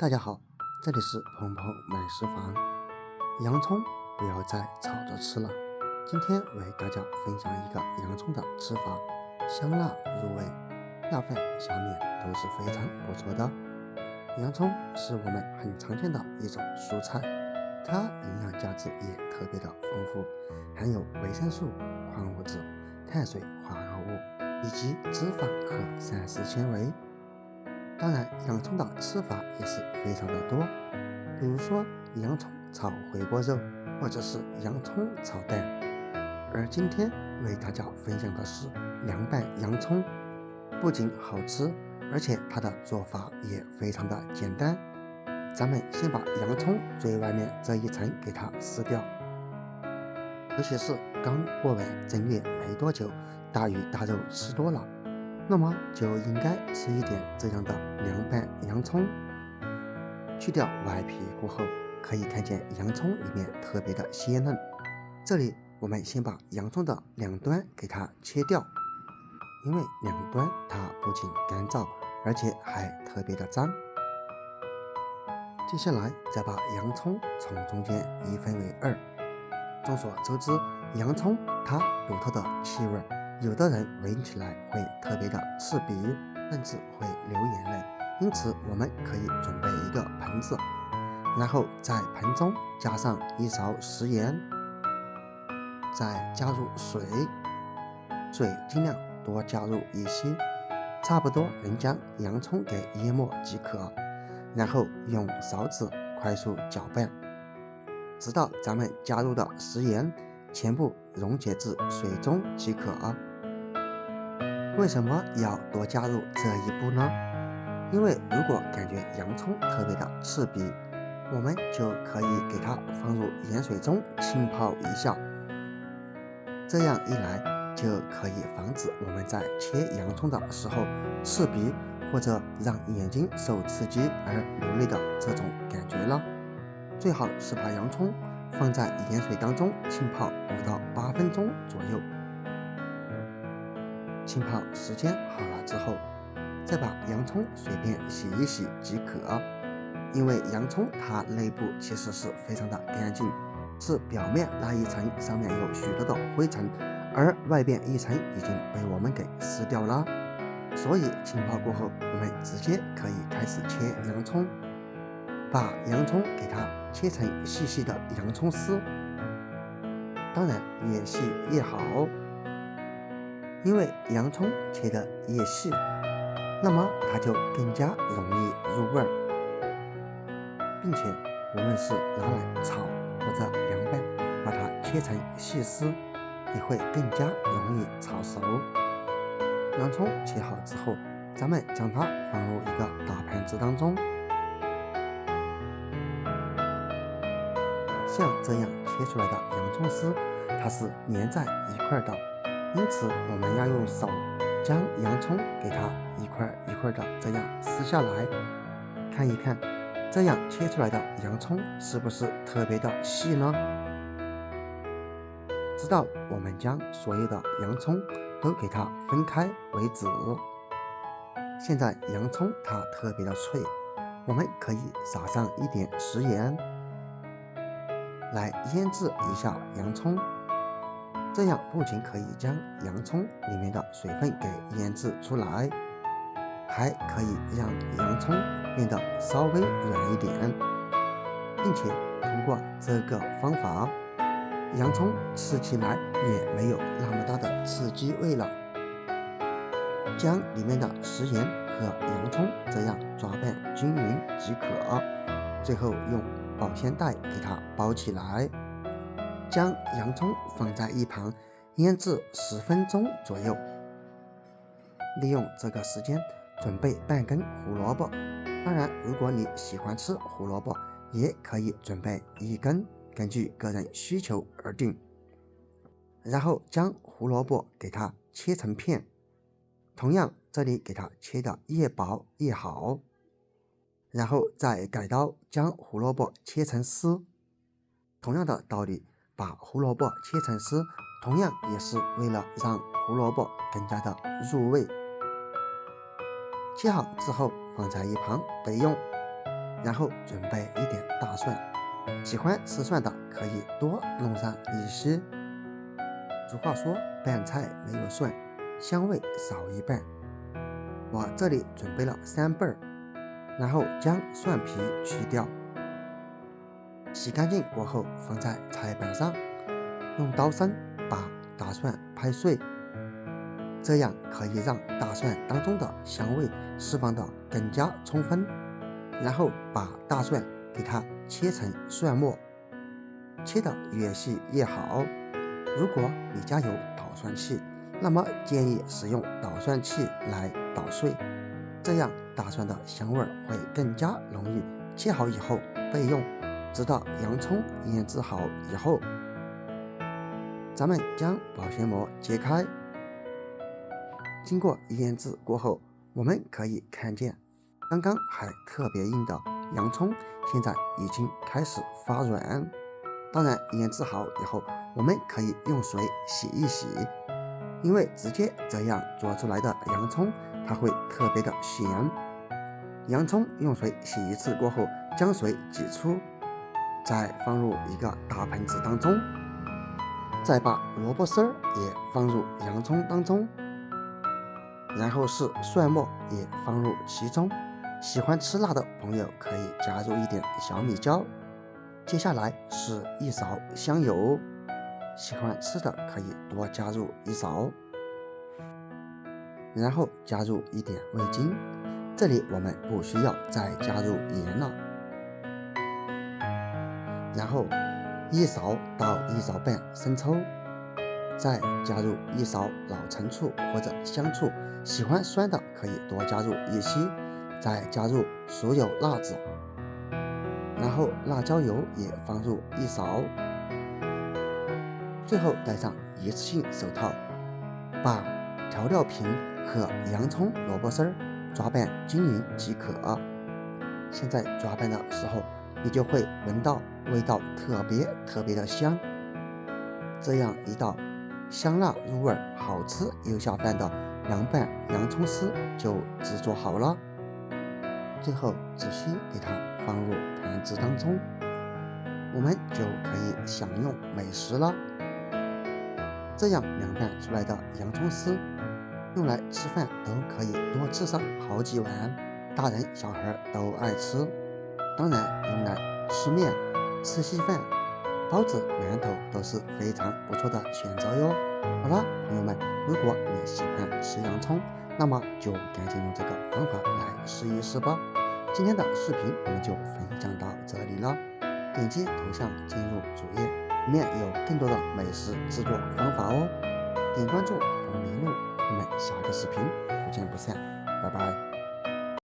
大家好，这里是鹏鹏美食房。洋葱不要再炒着吃了，今天为大家分享一个洋葱的吃法，香辣入味，下饭下面都是非常不错的。洋葱是我们很常见的一种蔬菜，它营养价值也特别的丰富，含有维生素、矿物质、碳水化合物以及脂肪和膳食纤维。当然，洋葱的吃法也是非常的多，比如说洋葱炒回锅肉，或者是洋葱炒蛋。而今天为大家分享的是凉拌洋葱，不仅好吃，而且它的做法也非常的简单。咱们先把洋葱最外面这一层给它撕掉，尤其是刚过完正月没多久，大鱼大肉吃多了，那么就应该吃一点这样的凉拌洋葱。去掉外皮过后，可以看见洋葱里面特别的鲜嫩。这里我们先把洋葱的两端给它切掉，因为两端它不仅干燥，而且还特别的脏。接下来再把洋葱从中间一分为二。众所周知，洋葱它独特的气味，有的人闻起来会特别的刺鼻，甚至会流眼泪。因此我们可以准备一个盆子，然后在盆中加上一勺食盐，再加入水尽量多加入一些，差不多能将洋葱给淹没即可，然后用勺子快速搅拌，直到咱们加入的食盐全部溶解至水中即可。为什么要多加入这一步呢？因为如果感觉洋葱特别的刺鼻，我们就可以给它放入盐水中浸泡一下，这样一来就可以防止我们在切洋葱的时候刺鼻，或者让眼睛受刺激而流泪的这种感觉了。最好是把洋葱放在盐水当中浸泡5到8分钟左右。浸泡时间好了之后，再把洋葱随便洗一洗即可。因为洋葱它内部其实是非常的干净，是表面那一层上面有许多的灰尘，而外边一层已经被我们给撕掉了。所以浸泡过后，我们直接可以开始切洋葱。把洋葱给它切成细细的洋葱丝，当然越细越好，因为洋葱切得越细，那么它就更加容易入味儿，并且无论是拿来炒或者凉拌，把它切成细丝也会更加容易炒熟。洋葱切好之后，咱们将它放入一个大盘子当中，像这样切出来的洋葱丝，它是粘在一块的，因此我们要用手将洋葱给它一块一块的这样撕下来，看一看这样切出来的洋葱是不是特别的细呢？直到我们将所有的洋葱都给它分开为止。现在洋葱它特别的脆，我们可以撒上一点食盐来腌制一下洋葱，这样不仅可以将洋葱里面的水分给腌制出来，还可以让洋葱变得稍微软一点，并且通过这个方法，洋葱吃起来也没有那么大的刺激味了。将里面的食盐和洋葱这样抓拌均匀即可，最后用保鲜袋给它包起来，将洋葱放在一旁腌制10分钟左右。利用这个时间准备半根胡萝卜，当然如果你喜欢吃胡萝卜，也可以准备1根，根据个人需求而定。然后将胡萝卜给它切成片，同样这里给它切的越薄越好，然后再改刀将胡萝卜切成丝。同样的道理，把胡萝卜切成丝，同样也是为了让胡萝卜更加的入味。切好之后放在一旁备用。然后准备一点大蒜，喜欢吃蒜的可以多弄上一些。俗话说拌菜没有蒜，香味少一半。我这里准备了3瓣，然后将蒜皮去掉，洗干净过后放在菜板上，用刀身把大蒜拍碎，这样可以让大蒜当中的香味释放得更加充分。然后把大蒜给它切成蒜末，切得越细越好。如果你家有捣蒜器，那么建议使用捣蒜器来捣碎，这样大蒜的香味会更加浓郁。切好以后备用，直到洋葱腌制好以后，咱们将保鲜膜揭开。经过腌制过后，我们可以看见刚刚还特别硬的洋葱现在已经开始发软。当然腌制好以后，我们可以用水洗一洗，因为直接这样做出来的洋葱它会特别的咸。洋葱用水洗一次过后，将水挤出，再放入一个大盆子当中，再把萝卜丝也放入洋葱当中，然后是蒜末也放入其中。喜欢吃辣的朋友可以加入一点小米椒。接下来是一勺香油，喜欢吃的可以多加入1勺，然后加入一点味精，这里我们不需要再加入盐了。然后1勺到1勺半生抽，再加入1勺老陈醋或者香醋，喜欢酸的可以多加入一些，再加入熟油辣子，然后辣椒油也放入1勺，最后戴上一次性手套，把调料瓶和洋葱、萝卜丝抓拌均匀即可。现在抓拌的时候，你就会闻到味道特别的香。这样一道香辣入味、好吃又下饭的凉拌洋葱丝就制作好了。最后只需给它放入盘子当中，我们就可以享用美食了。这样凉拌出来的洋葱丝，用来吃饭都可以多吃上好几碗，大人小孩都爱吃。当然用来吃面、吃稀饭、包子、馒头都是非常不错的选择哟。好了，朋友们，如果你喜欢吃洋葱，那么就赶紧用这个方法来试一试吧。今天的视频我们就分享到这里了，点击头像进入主页，里面有更多的美食制作方法哦。点关注不迷路，我们下个视频不见不散，拜拜。